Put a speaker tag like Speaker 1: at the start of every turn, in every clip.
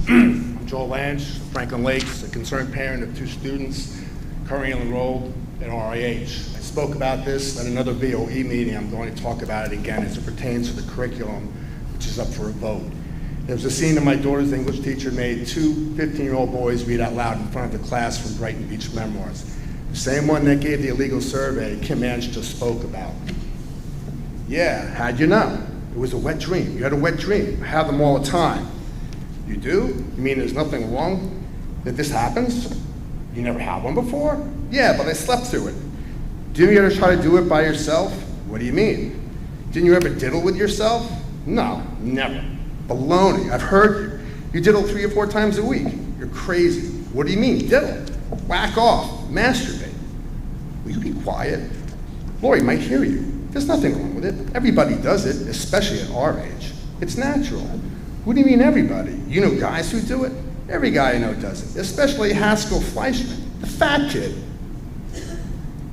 Speaker 1: I'm Joel Ansch, Franklin Lakes, a concerned parent of 2 students currently enrolled in RIH. I spoke about this at another BOE meeting. I'm going to talk about it again as it pertains to the curriculum, which is up for a vote. There was a scene that my daughter's English teacher made 2 15-year-old boys read out loud in front of the class from Brighton Beach Memoirs. The same one that gave the illegal survey Kim Ansch just spoke about. Yeah, how'd you know? It was a wet dream. You had a wet dream. I have them all the time. You do? You mean there's nothing wrong that this happens? You never had one before? Yeah, but I slept through it. Didn't you ever try to do it by yourself? What do you mean? Didn't you ever diddle with yourself? No, never. Baloney, I've heard you. You diddle 3 or 4 times a week. You're crazy. What do you mean, diddle? Whack off, masturbate. Will you be quiet? Lori might hear you. There's nothing wrong with it. Everybody does it, especially at our age. It's natural. What do you mean everybody? You know guys who do it? Every guy I know does it, especially Haskell Fleischman, the fat kid.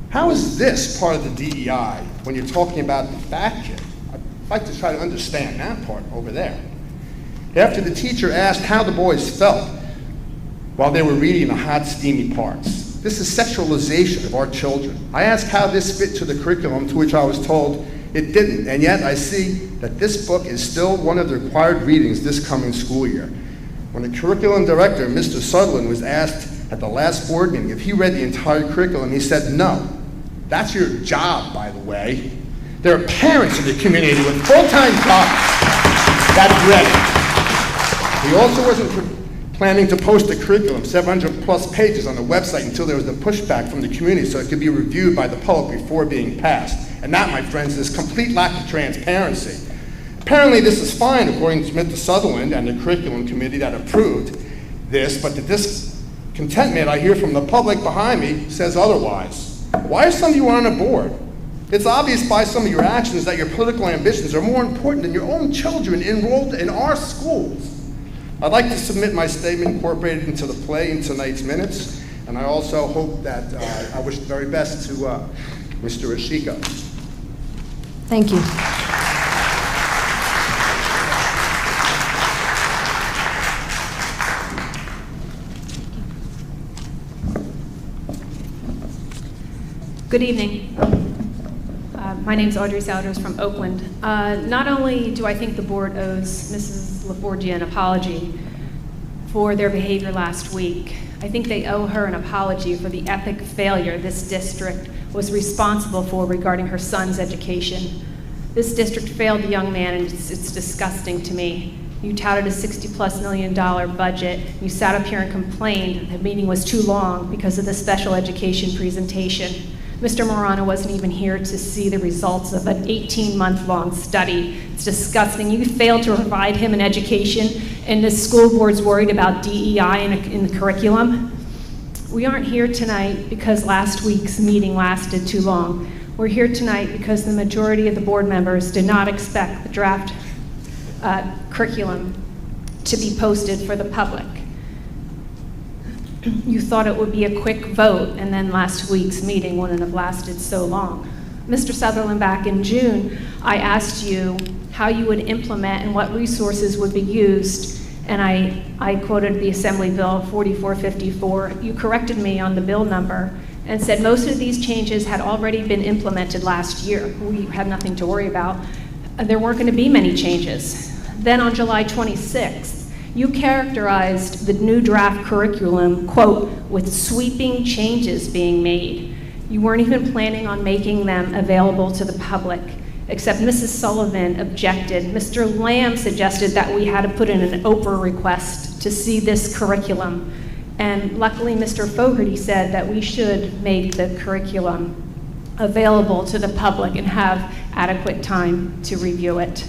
Speaker 1: How is this part of the DEI when you're talking about the fat kid? I'd like to try to understand that part over there. After the teacher asked how the boys felt while they were reading the hot, steamy parts. This is sexualization of our children. I asked how this fit to the curriculum, to which I was told it didn't, and yet I see that this book is still one of the required readings this coming school year. When the curriculum director, Mr. Sutherland, was asked at the last board meeting if he read the entire curriculum, he said no. That's your job, by the way. There are parents in the community with full-time jobs that read it. He also wasn't planning to post the curriculum 700 plus pages on the website until there was a pushback from the community so it could be reviewed by the public before being passed. And that, my friends, is complete lack of transparency. Apparently this is fine according to Mr. Sutherland and the curriculum committee that approved this, but the discontentment I hear from the public behind me says otherwise. Why are some of you on a board? It's obvious by some of your actions that your political ambitions are more important than your own children enrolled in our schools. I'd like to submit my statement incorporated into the play in tonight's minutes, and I also hope that I wish the very best to Mr. Ashika.
Speaker 2: Thank you.
Speaker 3: Good evening. My name is Audrey Souders from Oakland. Not only do I think the board owes Mrs. LaForgia an apology for their behavior last week, I think they owe her an apology for the epic failure this district was responsible for regarding her son's education. This district failed the young man, and it's disgusting to me. You touted a $60+ million budget. You sat up here and complained that the meeting was too long because of the special education presentation. Mr. Morano wasn't even here to see the results of an 18-month-long study. It's disgusting. You failed to provide him an education, and the school board's worried about DEI in the curriculum. We aren't here tonight because last week's meeting lasted too long. We're here tonight because the majority of the board members did not expect the draft curriculum to be posted for the public. You thought it would be a quick vote, and then last week's meeting wouldn't have lasted so long. Mr. Sutherland, back in June, I asked you how you would implement and what resources would be used, and I quoted the Assembly Bill 4454. You corrected me on the bill number and said most of these changes had already been implemented last year. We had nothing to worry about. There weren't going to be many changes. Then on July 26th, you characterized the new draft curriculum, quote, with sweeping changes being made. You weren't even planning on making them available to the public, except Mrs. Sullivan objected. Mr. Lamb suggested that we had to put in an Oprah request to see this curriculum. And luckily, Mr. Fogarty said that we should make the curriculum available to the public and have adequate time to review it.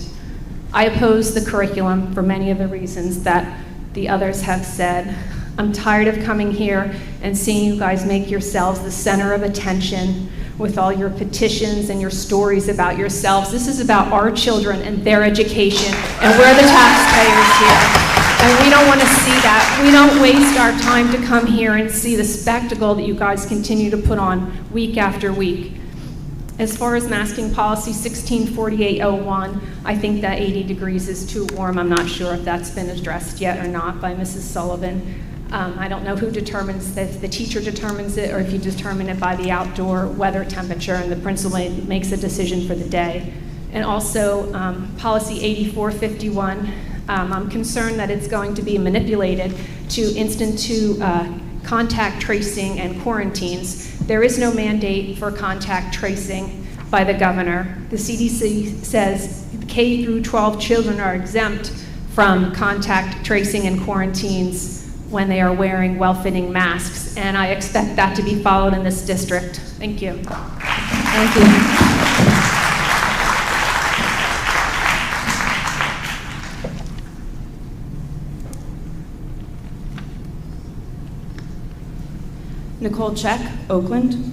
Speaker 3: I oppose the curriculum for many of the reasons that the others have said. I'm tired of coming here and seeing you guys make yourselves the center of attention with all your petitions and your stories about yourselves. This is about our children and their education, and we're the taxpayers here. And we don't want to see that. We don't waste our time to come here and see the spectacle that you guys continue to put on week after week. As far as masking policy 164801, I think that 80 degrees is too warm. I'm not sure if that's been addressed yet or not by Mrs. Sullivan. I don't know who determines, if the teacher determines it or if you determine it by the outdoor weather temperature and the principal makes a decision for the day. And also policy 8451, I'm concerned that it's going to be manipulated to institute contact tracing and quarantines. There is no mandate for contact tracing by the governor. The CDC says K through 12 children are exempt from contact tracing and quarantines when they are wearing well-fitting masks, and I expect that to be followed in this district. Thank you.
Speaker 2: Thank you.
Speaker 4: Nicole Check, Oakland.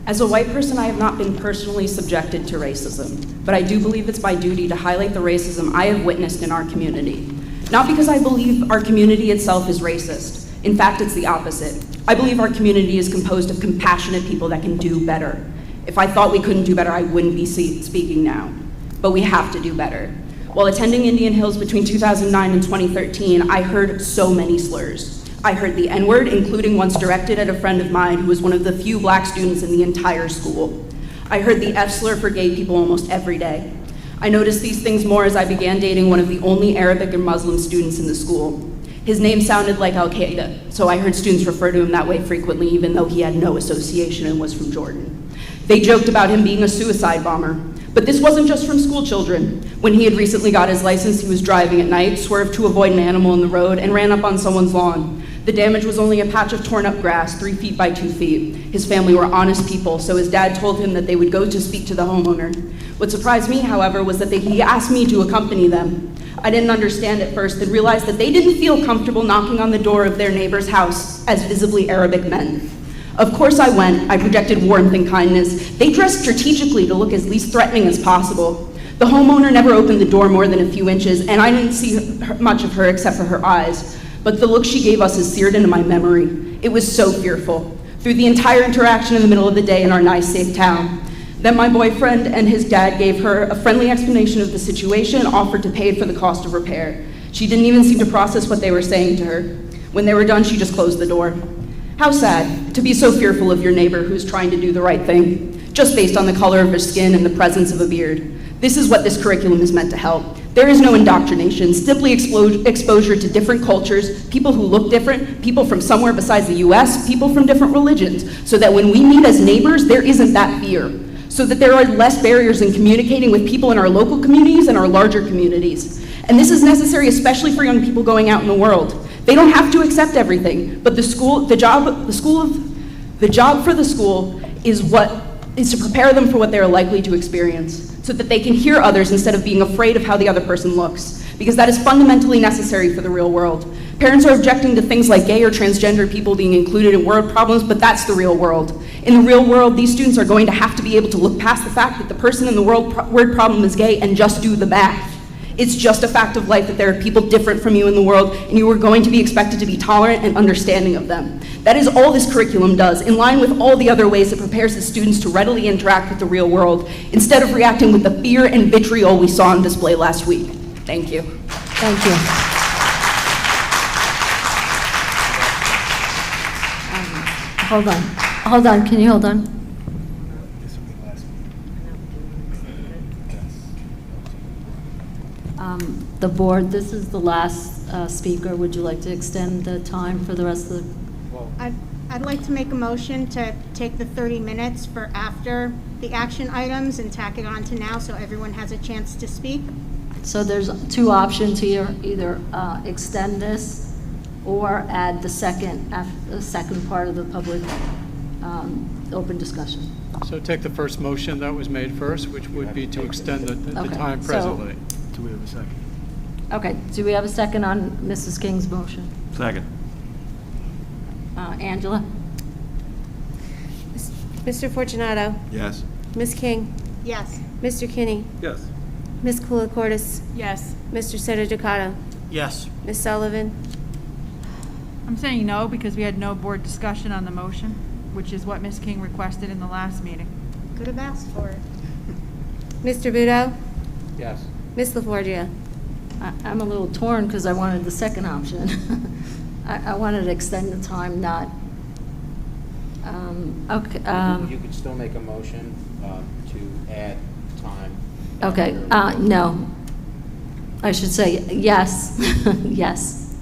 Speaker 4: As a white person, I have not been personally subjected to racism, but I do believe it's my duty to highlight the racism I have witnessed in our community. Not because I believe our community itself is racist. In fact, it's the opposite. I believe our community is composed of compassionate people that can do better. If I thought we couldn't do better, I wouldn't be speaking now. But we have to do better. While attending Indian Hills between 2009 and 2013, I heard so many slurs. I heard the N-word, including once directed at a friend of mine who was one of the few black students in the entire school. I heard the F slur for gay people almost every day. I noticed these things more as I began dating one of the only Arabic and Muslim students in the school. His name sounded like Al-Qaeda, so I heard students refer to him that way frequently, even though he had no association and was from Jordan. They joked about him being a suicide bomber. But this wasn't just from school children. When he had recently got his license, he was driving at night, swerved to avoid an animal in the road, and ran up on someone's lawn. The damage was only a patch of torn up grass, 3 feet by 2 feet. His family were honest people, so his dad told him that they would go to speak to the homeowner. What surprised me, however, was that he asked me to accompany them. I didn't understand at first, then realized that they didn't feel comfortable knocking on the door of their neighbor's house as visibly Arabic men. Of course I went. I projected warmth and kindness. They dressed strategically to look as least threatening as possible. The homeowner never opened the door more than a few inches, and I didn't see much of her except for her eyes. But the look she gave us is seared into my memory. It was so fearful. Through the entire interaction in the middle of the day in our nice, safe town. Then my boyfriend and his dad gave her a friendly explanation of the situation and offered to pay for the cost of repair. She didn't even seem to process what they were saying to her. When they were done, she just closed the door. How sad to be so fearful of your neighbor who's trying to do the right thing, just based on the color of his skin and the presence of a beard. This is what this curriculum is meant to help. There is no indoctrination, simply exposure to different cultures, people who look different, people from somewhere besides the US, people from different religions, so that when we meet as neighbors, there isn't that fear. So that there are less barriers in communicating with people in our local communities and our larger communities. And this is necessary especially for young people going out in the world. They don't have to accept everything, but the job for the school is to prepare them for what they are likely to experience, so that they can hear others instead of being afraid of how the other person looks, because that is fundamentally necessary for the real world. Parents are objecting to things like gay or transgender people being included in world problems, but that's the real world. In the real world, these students are going to have to be able to look past the fact that the person in the word problem is gay and just do the math. It's just a fact of life that there are people different from you in the world, and you are going to be expected to be tolerant and understanding of them. That is all this curriculum does, in line with all the other ways it prepares the students to readily interact with the real world, instead of reacting with the fear and vitriol we saw on display last week. Thank you.
Speaker 2: Thank you. Hold on, can you hold on? The board, this is the last speaker. Would you like to extend the time for the rest of the?
Speaker 5: I'd like to make a motion to take the 30 minutes for after the action items and tack it on to now so everyone has a chance to speak.
Speaker 2: So there's two options here, either extend this or add the second part of the public open discussion.
Speaker 6: So take the first motion that was made first, which would be to extend the
Speaker 2: Okay.
Speaker 6: time
Speaker 2: So-
Speaker 6: presently.
Speaker 7: Do we have a second?
Speaker 2: Okay, do we have a second on Mrs. King's motion?
Speaker 7: Second.
Speaker 2: Angela?
Speaker 8: Mr. Fortunato,
Speaker 7: Yes.
Speaker 8: Ms. King,
Speaker 5: Yes.
Speaker 8: Mr. Kinney,
Speaker 7: Yes.
Speaker 8: Ms. Koulikortis,
Speaker 9: Yes.
Speaker 8: Mr. Setoducato,
Speaker 7: Yes.
Speaker 8: Ms. Sullivan,
Speaker 9: I'm saying no because we had no board discussion on the motion, which is what Ms. King requested in the last meeting.
Speaker 5: Could have asked for it.
Speaker 8: Mr. Budo?
Speaker 7: Yes.
Speaker 8: Ms. LaForgia?
Speaker 2: I'm a little torn because I wanted the second option. I wanted to extend the time, not, okay.
Speaker 7: You could still make a motion to add time.
Speaker 2: Okay,
Speaker 7: after-
Speaker 2: no. I should say yes, yes.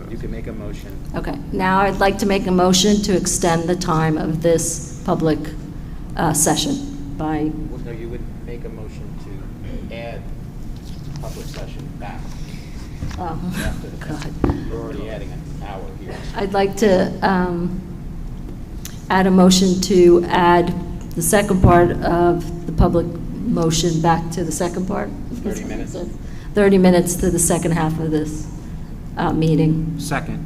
Speaker 7: You can make a motion.
Speaker 2: Okay, now I'd like to make a motion to extend the time of this public session by,
Speaker 7: Well, no, you would make a motion to add public session back after the fact.
Speaker 2: God.
Speaker 7: We're already adding an hour here.
Speaker 2: I'd like to add a motion to add the second part of the public motion back to the second part.
Speaker 7: 30 minutes.
Speaker 2: 30 minutes to the second half of this meeting.
Speaker 7: Second.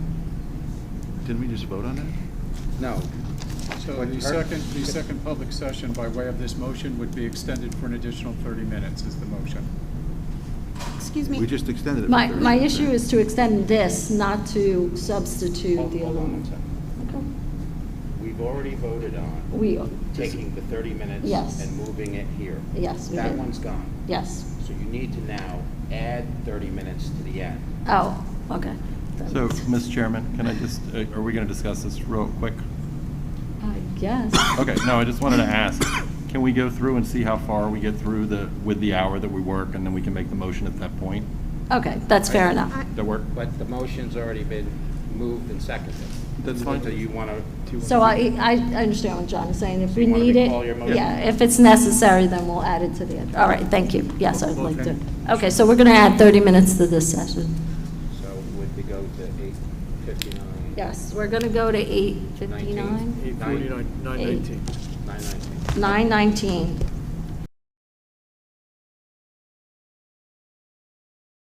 Speaker 10: Didn't we just vote on that?
Speaker 7: No.
Speaker 6: So
Speaker 7: What-
Speaker 6: the second public session by way of this motion would be extended for an additional 30 minutes is the motion.
Speaker 5: Excuse me.
Speaker 10: We just extended it. for
Speaker 2: My
Speaker 10: 30
Speaker 2: my
Speaker 10: minutes.
Speaker 2: issue is to extend this, not to substitute
Speaker 7: Hold
Speaker 2: the
Speaker 7: on
Speaker 2: other
Speaker 7: one
Speaker 2: one.
Speaker 7: second.
Speaker 2: Okay.
Speaker 7: We've already voted on
Speaker 2: We,
Speaker 7: taking the 30 minutes
Speaker 2: Yes.
Speaker 7: and moving it here.
Speaker 2: yes, we
Speaker 7: That
Speaker 2: did.
Speaker 7: one's gone.
Speaker 2: Yes.
Speaker 7: So you need to now add 30 minutes to the end.
Speaker 2: Oh, okay.
Speaker 11: So, Ms. Chairman, can I just, are we going to discuss this real quick?
Speaker 2: I guess.
Speaker 11: Okay, no, I just wanted to ask, can we go through and see how far we get through with the hour that we work, and then we can make the motion at that point?
Speaker 2: Okay, that's fair enough.
Speaker 11: That work?
Speaker 7: But the motion's already been moved and seconded.
Speaker 11: That's fine.
Speaker 7: So you want to...
Speaker 2: So I understand what John is saying. If we
Speaker 7: You wanna
Speaker 2: need
Speaker 7: recall your
Speaker 2: it,
Speaker 7: motion?
Speaker 2: yeah, if it's necessary, then we'll add it to the end. All right, thank you. Yes, I'd like to. Okay, so we're going to add 30 minutes to this session.
Speaker 7: So would we go to 8:59?
Speaker 2: Yes, we're going to go to 8:59?
Speaker 7: 8:49,
Speaker 6: 9:19.
Speaker 7: 9:19.
Speaker 2: 9:19.